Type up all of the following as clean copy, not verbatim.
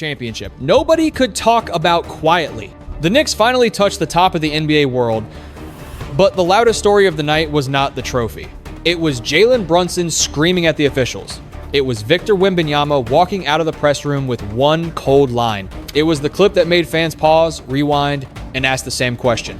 championship. Nobody could talk about quietly. The Knicks finally touched the top of the NBA world, but the loudest story of the night was not the trophy. It was Jalen Brunson screaming at the officials. It was Victor Wembanyama walking out of the press room with one cold line. It was the clip that made fans pause, rewind, and ask the same question.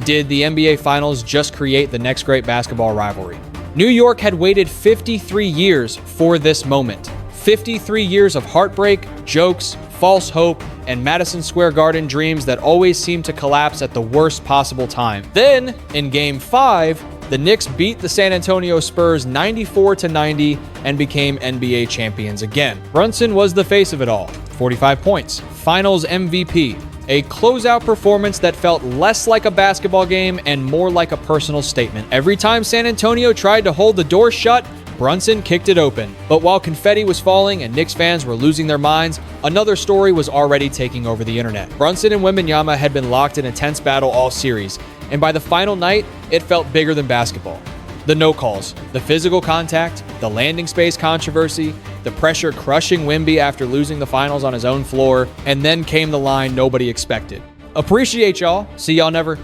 Did the NBA Finals just create the next great basketball rivalry? New York had waited 53 years for this moment. 53 years of heartbreak, jokes, false hope, and Madison Square Garden dreams that always seemed to collapse at the worst possible time. Then, in Game 5, the Knicks beat the San Antonio Spurs 94-90 and became NBA champions again. Brunson was the face of it all. 45 points, Finals MVP, a closeout performance that felt less like a basketball game and more like a personal statement. Every time San Antonio tried to hold the door shut, Brunson kicked it open. But while confetti was falling and Knicks fans were losing their minds, another story was already taking over the internet. Brunson and Wembanyama had been locked in a tense battle all series, and by the final night, it felt bigger than basketball. The no calls, the physical contact, the landing space controversy, the pressure crushing Wemby after losing the finals on his own floor, and then came the line nobody expected. Appreciate y'all, see y'all never.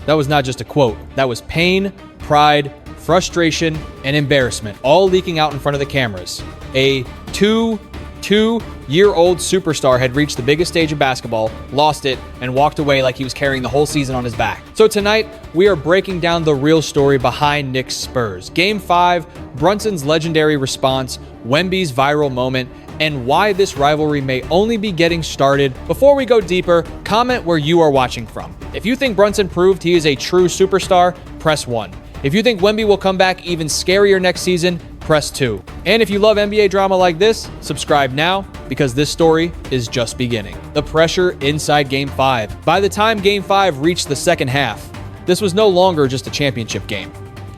That was not just a quote. That was pain, pride, frustration, and embarrassment, all leaking out in front of the cameras. A two-year-old superstar had reached the biggest stage of basketball, lost it, and walked away like he was carrying the whole season on his back. So tonight, we are breaking down the real story behind Knicks Spurs. Game 5, Brunson's legendary response, Wemby's viral moment, and why this rivalry may only be getting started. Before we go deeper, comment where you are watching from. If you think Brunson proved he is a true superstar, press 1. If you think Wemby will come back even scarier next season, press 2. And if you love NBA drama like this, subscribe now, because this story is just beginning. The pressure inside Game 5. By the time Game 5 reached the second half, this was no longer just a championship game.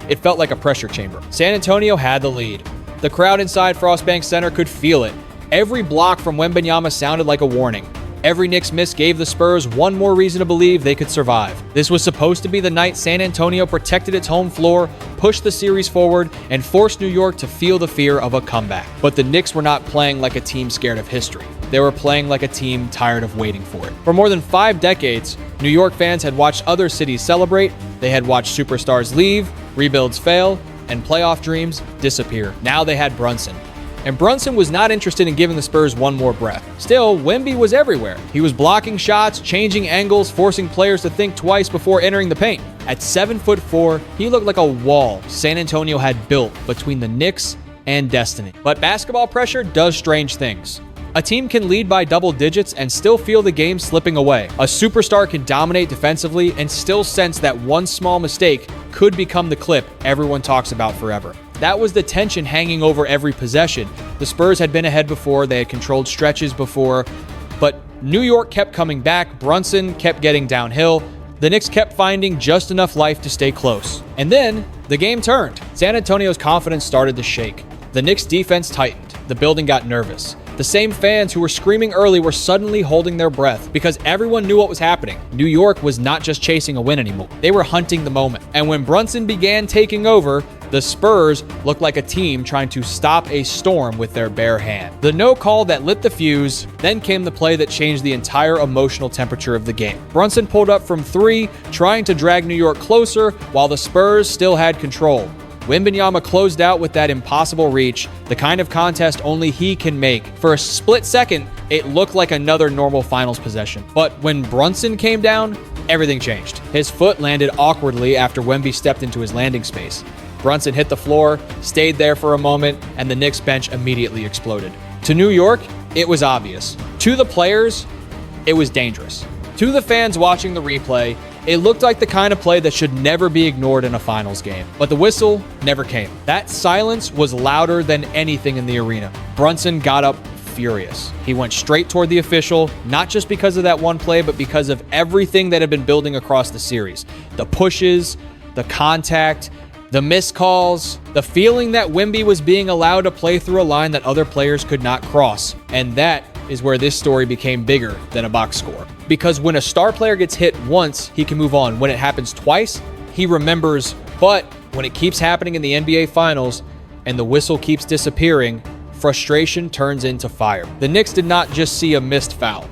It felt like a pressure chamber. San Antonio had the lead. The crowd inside Frost Bank Center could feel it. Every block from Wembanyama sounded like a warning. Every Knicks miss gave the Spurs one more reason to believe they could survive. This was supposed to be the night San Antonio protected its home floor, pushed the series forward, and forced New York to feel the fear of a comeback. But the Knicks were not playing like a team scared of history. They were playing like a team tired of waiting for it. For more than 5 decades, New York fans had watched other cities celebrate, they had watched superstars leave, rebuilds fail, and playoff dreams disappear. Now they had Brunson. And Brunson was not interested in giving the Spurs one more breath. Still, Wemby was everywhere. He was blocking shots, changing angles, forcing players to think twice before entering the paint. At 7'4", he looked like a wall San Antonio had built between the Knicks and destiny. But basketball pressure does strange things. A team can lead by double digits and still feel the game slipping away. A superstar can dominate defensively and still sense that one small mistake could become the clip everyone talks about forever. That was the tension hanging over every possession. The Spurs had been ahead before, they had controlled stretches before, but New York kept coming back, Brunson kept getting downhill, the Knicks kept finding just enough life to stay close. And then, the game turned. San Antonio's confidence started to shake. The Knicks' defense tightened. The building got nervous. The same fans who were screaming early were suddenly holding their breath because everyone knew what was happening. New York was not just chasing a win anymore. They were hunting the moment. And when Brunson began taking over, the Spurs looked like a team trying to stop a storm with their bare hand. The no call that lit the fuse, then came the play that changed the entire emotional temperature of the game. Brunson pulled up from 3, trying to drag New York closer while the Spurs still had control. Wembanyama closed out with that impossible reach, the kind of contest only he can make. For a split second, it looked like another normal finals possession. But when Brunson came down, everything changed. His foot landed awkwardly after Wemby stepped into his landing space. Brunson hit the floor, stayed there for a moment, and the Knicks bench immediately exploded. To New York, it was obvious. To the players, it was dangerous. To the fans watching the replay, it looked like the kind of play that should never be ignored in a finals game. But the whistle never came. That silence was louder than anything in the arena. Brunson got up furious. He went straight toward the official, not just because of that one play, but because of everything that had been building across the series. The pushes, the contact, the missed calls, the feeling that Wemby was being allowed to play through a line that other players could not cross. And that is where this story became bigger than a box score. Because when a star player gets hit once, he can move on. When it happens twice, he remembers. But when it keeps happening in the NBA Finals and the whistle keeps disappearing, frustration turns into fire. The Knicks did not just see a missed foul.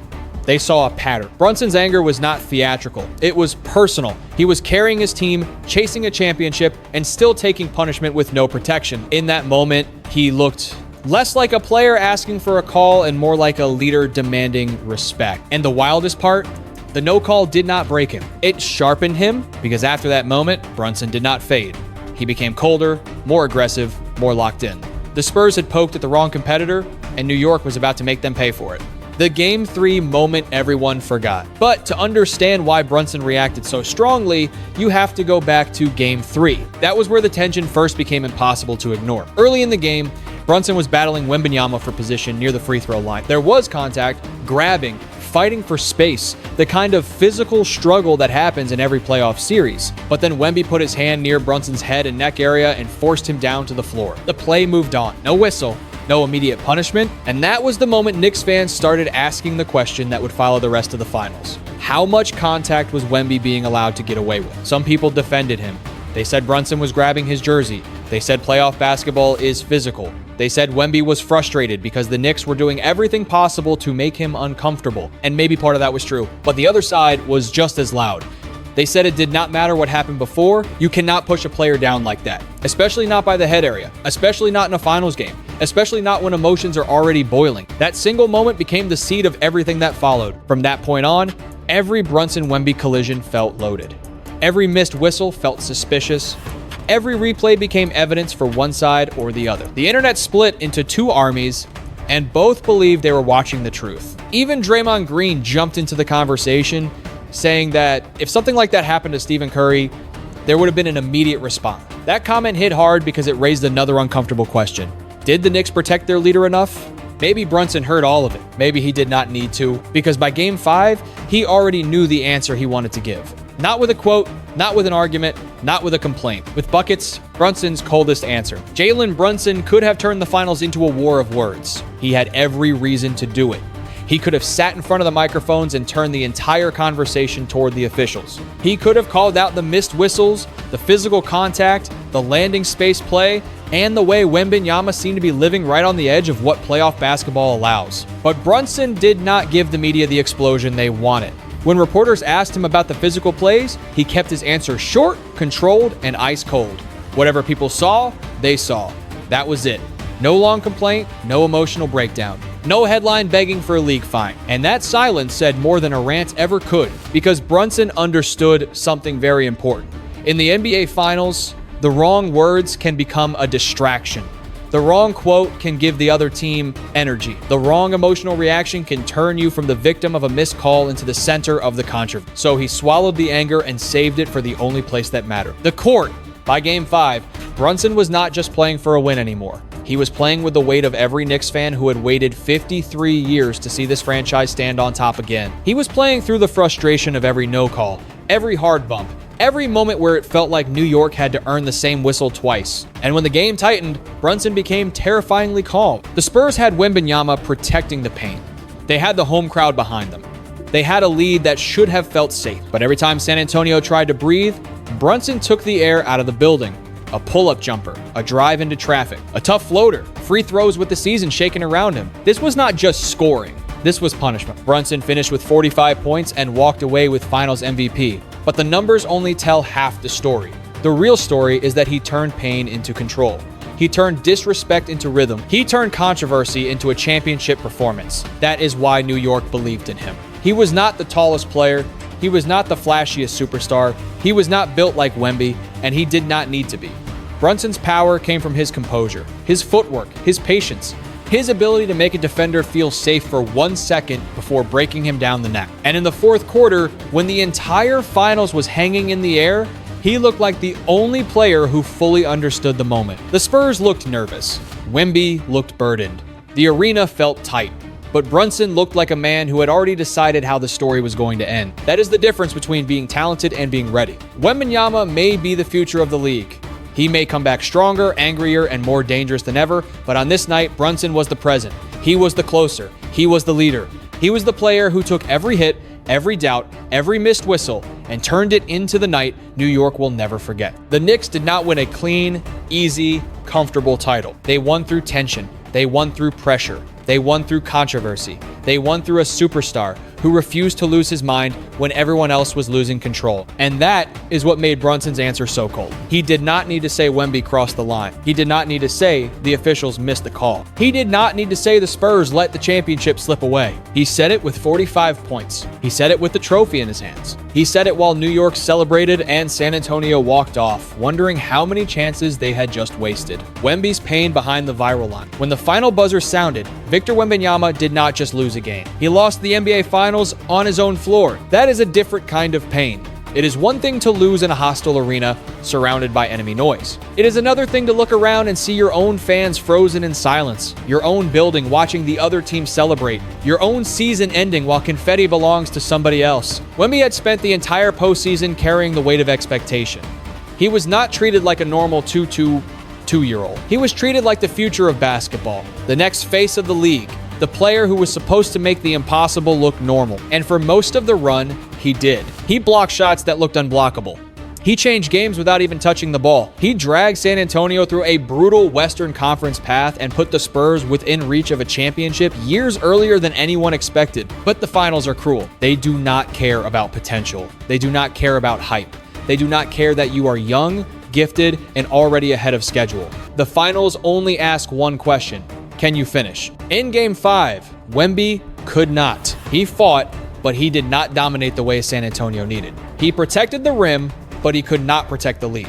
They saw a pattern. Brunson's anger was not theatrical. It was personal. He was carrying his team, chasing a championship, and still taking punishment with no protection. In that moment, he looked less like a player asking for a call and more like a leader demanding respect. And the wildest part, the no call did not break him. It sharpened him, because after that moment, Brunson did not fade. He became colder, more aggressive, more locked in. The Spurs had poked at the wrong competitor, and New York was about to make them pay for it. The Game 3 moment everyone forgot. But to understand why Brunson reacted so strongly, you have to go back to Game 3. That was where the tension first became impossible to ignore. Early in the game, Brunson was battling Wembanyama for position near the free throw line. There was contact, grabbing, fighting for space, the kind of physical struggle that happens in every playoff series. But then Wemby put his hand near Brunson's head and neck area and forced him down to the floor. The play moved on. No whistle, no immediate punishment, and that was the moment Knicks fans started asking the question that would follow the rest of the finals. How much contact was Wemby being allowed to get away with? Some people defended him. They said Brunson was grabbing his jersey. They said playoff basketball is physical. They said Wemby was frustrated because the Knicks were doing everything possible to make him uncomfortable. And maybe part of that was true, but the other side was just as loud. They said it did not matter what happened before. You cannot push a player down like that, especially not by the head area, especially not in a finals game, especially not when emotions are already boiling. That single moment became the seed of everything that followed. From that point on, every Brunson-Wemby collision felt loaded. Every missed whistle felt suspicious. Every replay became evidence for one side or the other. The internet split into two armies, and both believed they were watching the truth. Even Draymond Green jumped into the conversation, saying that if something like that happened to Stephen Curry, there would have been an immediate response. That comment hit hard because it raised another uncomfortable question. Did the Knicks protect their leader enough? Maybe Brunson heard all of it. Maybe he did not need to, because by Game 5, he already knew the answer he wanted to give. Not with a quote, not with an argument, not with a complaint. With buckets, Brunson's coldest answer. Jalen Brunson could have turned the finals into a war of words. He had every reason to do it. He could have sat in front of the microphones and turned the entire conversation toward the officials. He could have called out the missed whistles, the physical contact, the landing space play, and the way Wembanyama seemed to be living right on the edge of what playoff basketball allows. But Brunson did not give the media the explosion they wanted. When reporters asked him about the physical plays, he kept his answer short, controlled, and ice cold. Whatever people saw, they saw. That was it. No long complaint, no emotional breakdown. No headline begging for a league fine. And that silence said more than a rant ever could, because Brunson understood something very important. In the NBA Finals, the wrong words can become a distraction. The wrong quote can give the other team energy. The wrong emotional reaction can turn you from the victim of a missed call into the center of the controversy. So he swallowed the anger and saved it for the only place that mattered. The court. By Game 5, Brunson was not just playing for a win anymore. He was playing with the weight of every Knicks fan who had waited 53 years to see this franchise stand on top again. He was playing through the frustration of every no call, every hard bump, every moment where it felt like New York had to earn the same whistle twice. And when the game tightened, Brunson became terrifyingly calm. The Spurs had Wembanyama protecting the paint. They had the home crowd behind them. They had a lead that should have felt safe. But every time San Antonio tried to breathe, Brunson took the air out of the building. A pull-up jumper, a drive into traffic, a tough floater, free throws with the season shaking around him. This was not just scoring. This was punishment. Brunson finished with 45 points and walked away with Finals MVP. But the numbers only tell half the story. The real story is that he turned pain into control. He turned disrespect into rhythm. He turned controversy into a championship performance. That is why New York believed in him. He was not the tallest player. He was not the flashiest superstar. He was not built like Wemby, and he did not need to be. Brunson's power came from his composure, his footwork, his patience, his ability to make a defender feel safe for 1 second before breaking him down the neck. And in the fourth quarter, when the entire finals was hanging in the air, he looked like the only player who fully understood the moment. The Spurs looked nervous. Wemby looked burdened. The arena felt tight. But Brunson looked like a man who had already decided how the story was going to end. That is the difference between being talented and being ready. Wembanyama may be the future of the league. He may come back stronger, angrier, and more dangerous than ever, but on this night, Brunson was the present. He was the closer. He was the leader. He was the player who took every hit, every doubt, every missed whistle, and turned it into the night New York will never forget. The Knicks did not win a clean, easy, comfortable title. They won through tension, They won through pressure. They won through controversy. They won through a superstar who refused to lose his mind when everyone else was losing control. And that is what made Brunson's answer so cold. He did not need to say Wemby crossed the line. He did not need to say the officials missed the call. He did not need to say the Spurs let the championship slip away. He said it with 45 points. He said it with the trophy in his hands. He said it while New York celebrated and San Antonio walked off, wondering how many chances they had just wasted. Wemby's pain behind the viral line. When the final buzzer sounded, Victor Wembanyama did not just lose a game. He lost the NBA Finals on his own floor. That is a different kind of pain. It is one thing to lose in a hostile arena surrounded by enemy noise. It is another thing to look around and see your own fans frozen in silence, your own building watching the other team celebrate, your own season ending while confetti belongs to somebody else. Wemby had spent the entire postseason carrying the weight of expectation. He was not treated like a normal 2-2-2-year-old. He was treated like the future of basketball, the next face of the league, the player who was supposed to make the impossible look normal. And for most of the run, he did. He blocked shots that looked unblockable. He changed games without even touching the ball. He dragged San Antonio through a brutal Western Conference path and put the Spurs within reach of a championship years earlier than anyone expected. But the finals are cruel. They do not care about potential. They do not care about hype. They do not care that you are young, gifted, and already ahead of schedule. The finals only ask one question: can you finish? In Game 5, Wemby could not. He fought, but he did not dominate the way San Antonio needed. He protected the rim, but he could not protect the lead.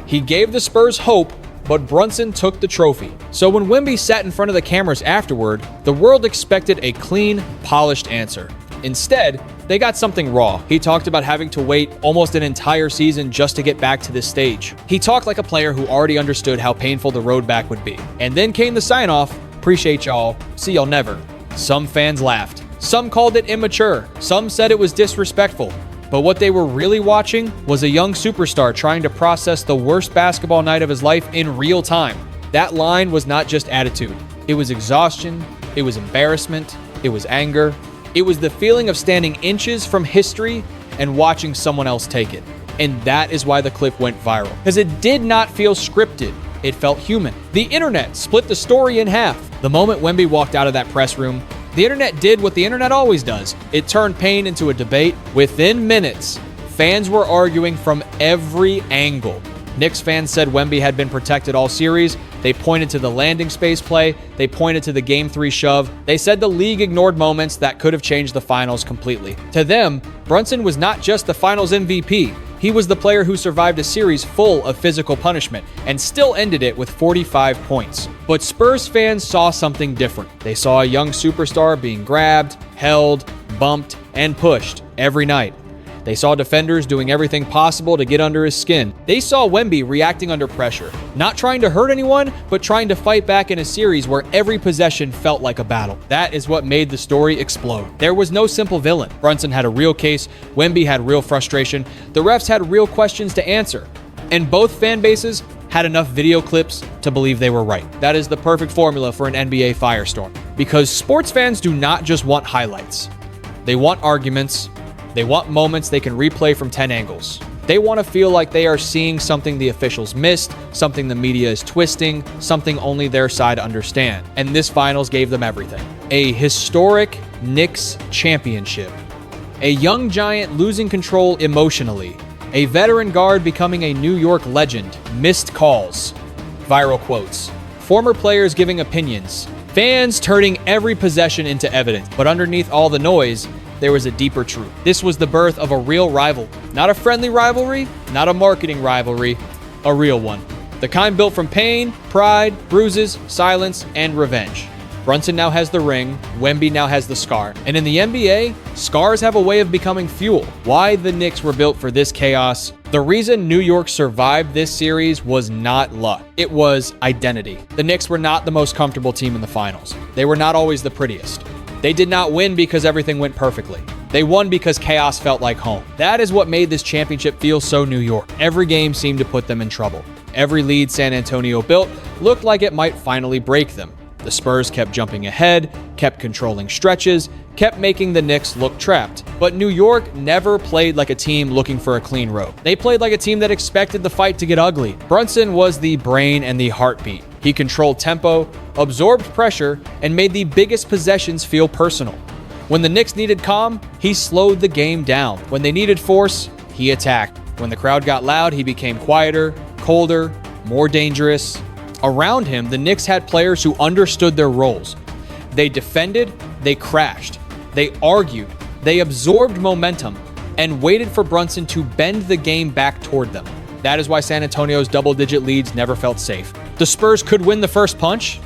He gave the Spurs hope, but Brunson took the trophy. So when Wemby sat in front of the cameras afterward, the world expected a clean, polished answer. Instead, they got something raw. He talked about having to wait almost an entire season just to get back to this stage. He talked like a player who already understood how painful the road back would be. And then came the sign-off: appreciate y'all, see y'all never. Some fans laughed. Some called it immature. Some said it was disrespectful. But what they were really watching was a young superstar trying to process the worst basketball night of his life in real time. That line was not just attitude. It was exhaustion. It was embarrassment. It was anger. It was the feeling of standing inches from history and watching someone else take it. And that is why the clip went viral. Because it did not feel scripted. It felt human. The internet split the story in half. The moment Wemby walked out of that press room, the internet did what the internet always does. It turned pain into a debate. Within minutes, fans were arguing from every angle. Knicks fans said Wemby had been protected all series. They pointed to the landing space play. They pointed to the Game 3 shove. They said the league ignored moments that could have changed the finals completely. To them, Brunson was not just the finals MVP. He was the player who survived a series full of physical punishment and still ended it with 45 points. But Spurs fans saw something different. They saw a young superstar being grabbed, held, bumped, and pushed every night. They saw defenders doing everything possible to get under his skin. They saw Wemby reacting under pressure, not trying to hurt anyone, but trying to fight back in a series where every possession felt like a battle. That is what made the story explode. There was no simple villain. Brunson had a real case. Wemby had real frustration. The refs had real questions to answer. And both fan bases had enough video clips to believe they were right. That is the perfect formula for an NBA firestorm. Because sports fans do not just want highlights. They want arguments. They want moments they can replay from 10 angles. They want to feel like they are seeing something the officials missed, something the media is twisting, something only their side understand. And this finals gave them everything. A historic Knicks championship. A young giant losing control emotionally. A veteran guard becoming a New York legend. Missed calls. Viral quotes. Former players giving opinions. Fans turning every possession into evidence. But underneath all the noise, there was a deeper truth. This was the birth of a real rival. Not a friendly rivalry, not a marketing rivalry, a real one. The kind built from pain, pride, bruises, silence, and revenge. Brunson now has the ring, Wemby now has the scar. And in the NBA, scars have a way of becoming fuel. Why the Knicks were built for this chaos? The reason New York survived this series was not luck. It was identity. The Knicks were not the most comfortable team in the finals. They were not always the prettiest. They did not win because everything went perfectly. They won because chaos felt like home. That is what made this championship feel so New York. Every game seemed to put them in trouble. Every lead San Antonio built looked like it might finally break them. The Spurs kept jumping ahead, kept controlling stretches, kept making the Knicks look trapped. But New York never played like a team looking for a clean road. They played like a team that expected the fight to get ugly. Brunson was the brain and the heartbeat. He controlled tempo, absorbed pressure, and made the biggest possessions feel personal. When the Knicks needed calm, he slowed the game down. When they needed force, he attacked. When the crowd got loud, he became quieter, colder, more dangerous. Around him, the Knicks had players who understood their roles. They defended, they crashed, they argued, they absorbed momentum, and waited for Brunson to bend the game back toward them. That is why San Antonio's double-digit leads never felt safe. The Spurs could win the first punch,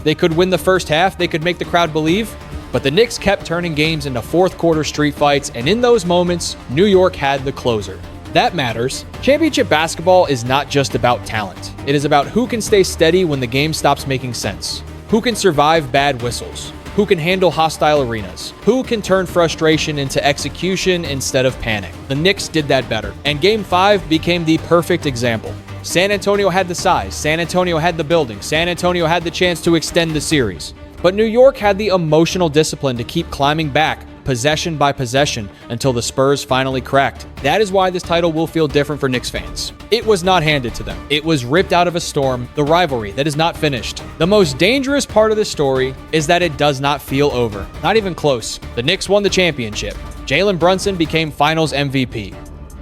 they could win the first half, they could make the crowd believe, but the Knicks kept turning games into fourth-quarter street fights, and in those moments, New York had the closer. That matters. Championship basketball is not just about talent. It is about who can stay steady when the game stops making sense, who can survive bad whistles, who can handle hostile arenas, who can turn frustration into execution instead of panic. The Knicks did that better, and Game 5 became the perfect example. San Antonio had the size, San Antonio had the building, San Antonio had the chance to extend the series. But New York had the emotional discipline to keep climbing back, possession by possession, until the Spurs finally cracked. That is why this title will feel different for Knicks fans. It was not handed to them. It was ripped out of a storm, the rivalry that is not finished. The most dangerous part of this story is that it does not feel over. Not even close. The Knicks won the championship. Jalen Brunson became Finals MVP.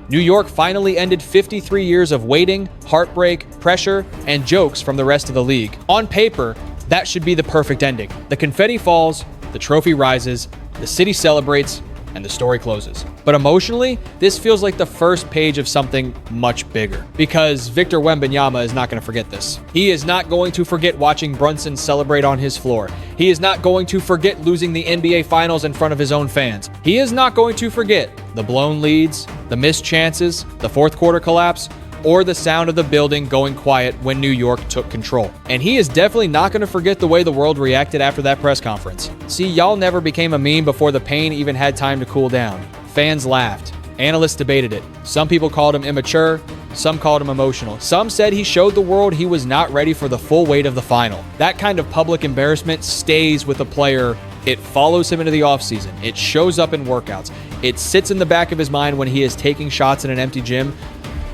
New York finally ended 53 years of waiting, heartbreak, pressure, and jokes from the rest of the league. On paper, that should be the perfect ending. The confetti falls, the trophy rises, the city celebrates, and the story closes. But emotionally, this feels like the first page of something much bigger, because Victor Wembanyama is not going to forget this. He is not going to forget watching Brunson celebrate on his floor. He is not going to forget losing the NBA Finals in front of his own fans. He is not going to forget the blown leads, the missed chances, the fourth quarter collapse, or the sound of the building going quiet when New York took control. And he is definitely not going to forget the way the world reacted after that press conference. See, y'all never became a meme before the pain even had time to cool down. Fans laughed. Analysts debated it. Some people called him immature. Some called him emotional. Some said he showed the world he was not ready for the full weight of the final. That kind of public embarrassment stays with a player. It follows him into the offseason. It shows up in workouts. It sits in the back of his mind when he is taking shots in an empty gym.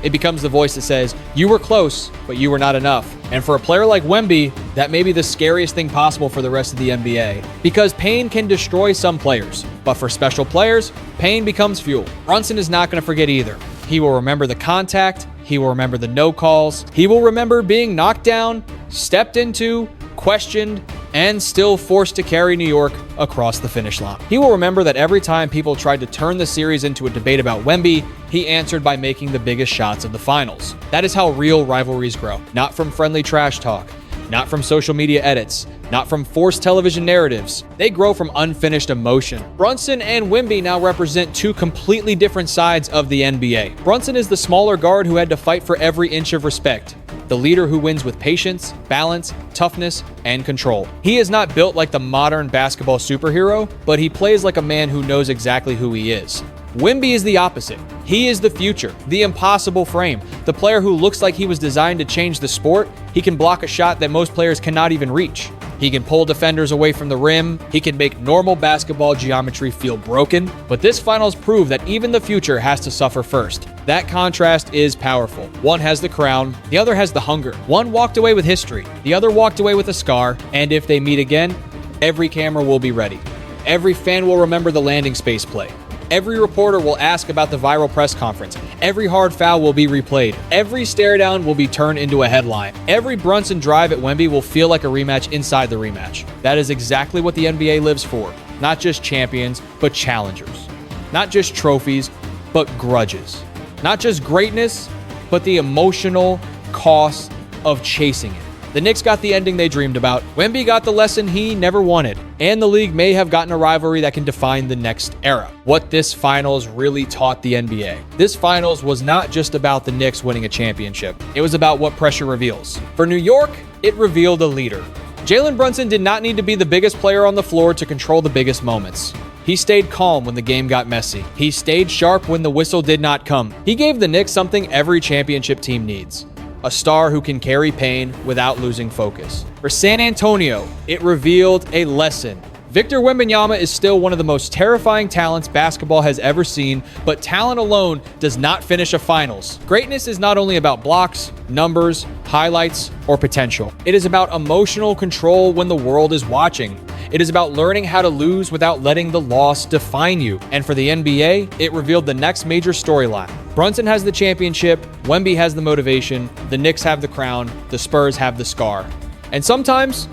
It becomes the voice that says, you were close, but you were not enough. And for a player like Wemby, that may be the scariest thing possible for the rest of the NBA. Because pain can destroy some players, but for special players, pain becomes fuel. Brunson is not going to forget either. He will remember the contact, he will remember the no calls, he will remember being knocked down, stepped into, questioned, and still forced to carry New York across the finish line. He will remember that every time people tried to turn the series into a debate about Wemby, he answered by making the biggest shots of the finals. That is how real rivalries grow. Not from friendly trash talk, not from social media edits, not from forced television narratives. They grow from unfinished emotion. Brunson and Wemby now represent two completely different sides of the NBA. Brunson is the smaller guard who had to fight for every inch of respect. The leader who wins with patience, balance, toughness, and control. He is not built like the modern basketball superhero, but he plays like a man who knows exactly who he is. Wemby is the opposite. He is the future, the impossible frame, the player who looks like he was designed to change the sport. He can block a shot that most players cannot even reach. He can pull defenders away from the rim. He can make normal basketball geometry feel broken. But this finals proved that even the future has to suffer first. That contrast is powerful. One has the crown, the other has the hunger. One walked away with history, the other walked away with a scar. And if they meet again, every camera will be ready. Every fan will remember the landing space play. Every reporter will ask about the viral press conference. Every hard foul will be replayed. Every stare down will be turned into a headline. Every Brunson drive at Wemby will feel like a rematch inside the rematch. That is exactly what the NBA lives for. Not just champions, but challengers. Not just trophies, but grudges. Not just greatness, but the emotional cost of chasing it. The Knicks got the ending they dreamed about. Wemby got the lesson he never wanted. And the league may have gotten a rivalry that can define the next era. What this finals really taught the NBA. This finals was not just about the Knicks winning a championship. It was about what pressure reveals. For New York, it revealed a leader. Jalen Brunson did not need to be the biggest player on the floor to control the biggest moments. He stayed calm when the game got messy. He stayed sharp when the whistle did not come. He gave the Knicks something every championship team needs. A star who can carry pain without losing focus. For San Antonio, it revealed a lesson. Victor Wembanyama is still one of the most terrifying talents basketball has ever seen, but talent alone does not finish a finals. Greatness is not only about blocks, numbers, highlights, or potential. It is about emotional control when the world is watching. It is about learning how to lose without letting the loss define you. And for the NBA, it revealed the next major storyline. Brunson has the championship, Wemby has the motivation, the Knicks have the crown, the Spurs have the scar. And sometimes,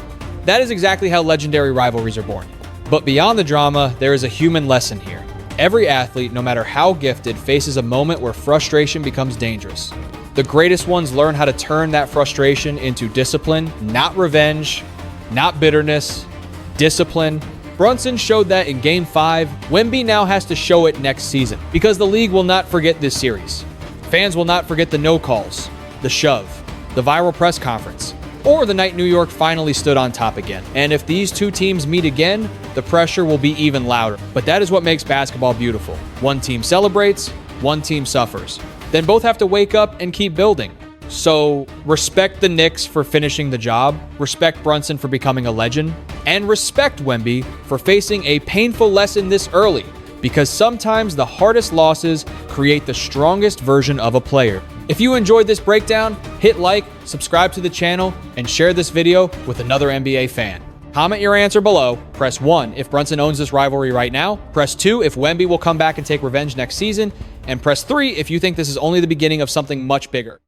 that is exactly how legendary rivalries are born. But beyond the drama, there is a human lesson here. Every athlete, no matter how gifted, faces a moment where frustration becomes dangerous. The greatest ones learn how to turn that frustration into discipline, not revenge, not bitterness, discipline. Brunson showed that in Game 5. Wemby now has to show it next season because the league will not forget this series. Fans will not forget the no calls, the shove, the viral press conference, or the night New York finally stood on top again. And if these two teams meet again, the pressure will be even louder. But that is what makes basketball beautiful. One team celebrates, one team suffers. Then both have to wake up and keep building. So respect the Knicks for finishing the job, respect Brunson for becoming a legend, and respect Wemby for facing a painful lesson this early, because sometimes the hardest losses create the strongest version of a player. If you enjoyed this breakdown, hit like, subscribe to the channel, and share this video with another NBA fan. Comment your answer below. Press 1 if Brunson owns this rivalry right now. Press 2 if Wemby will come back and take revenge next season. And press 3 if you think this is only the beginning of something much bigger.